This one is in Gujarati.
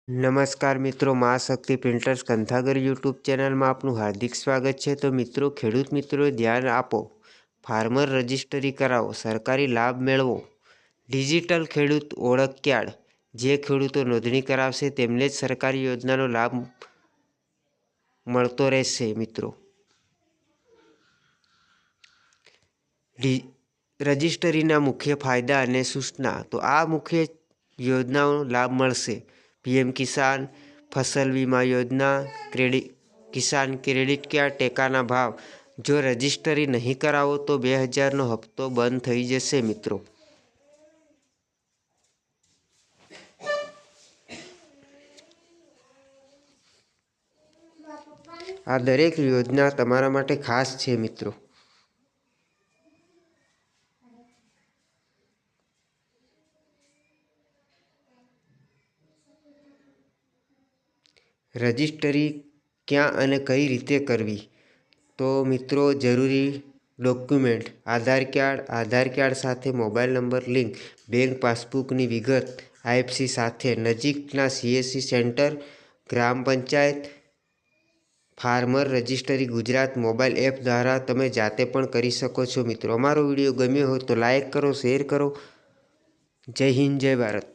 નમસ્કાર મિત્રો, મા શક્તિ પ્રિન્ટર્સ કંથાગર યુટ્યુબ ચેનલમાં આપનું હાર્દિક સ્વાગત છે। તો મિત્રો, ખેડૂત મિત્રો ધ્યાન આપો, ફાર્મર રજિસ્ટ્રી કરાવો, સરકારી લાભ મેળવો। ડિજિટલ ખેડૂત ઓળખ કાર્ડ, જે ખેડૂતો નોંધણી કરાવશે તેમને જ સરકારી યોજનાનો લાભ મળતો રહેશે। મિત્રો, રજિસ્ટ્રીના મુખ્ય ફાયદા અને સૂચના। તો આ મુખ્ય યોજનાઓનો લાભ મળશે: પીએમ કિસાન, ફસલ વીમા યોજના, કિસાન ક્રેડિટ કાર્ડ, ટેકાના ભાવ। જો રજિસ્ટ્રી નહીં કરાવો તો 2000નો હપ્તો બંધ થઈ જશે। મિત્રો, આ દરેક યોજના તમારા માટે ખાસ છે। મિત્રો, રજિસ્ટ્રી ક્યાં અને કઈ રીતે કરવી? તો મિત્રો, જરૂરી ડોક્યુમેન્ટ: આધાર કાર્ડ સાથે મોબાઈલ નંબર લિંક, બેંક પાસબુકની વિગત, આઈએફએસસી સાથે, નજીકના CSC centre, gram panchayat. Farmer registry Gujarat mobile app દ્વારા તમે જાતે પણ કરી શકો છો। મિત્રો, અમારો વિડીયો ગમ્યો હોય તો લાઈક કરો, શેર કરો। જય હિન્દ, જય ભારત।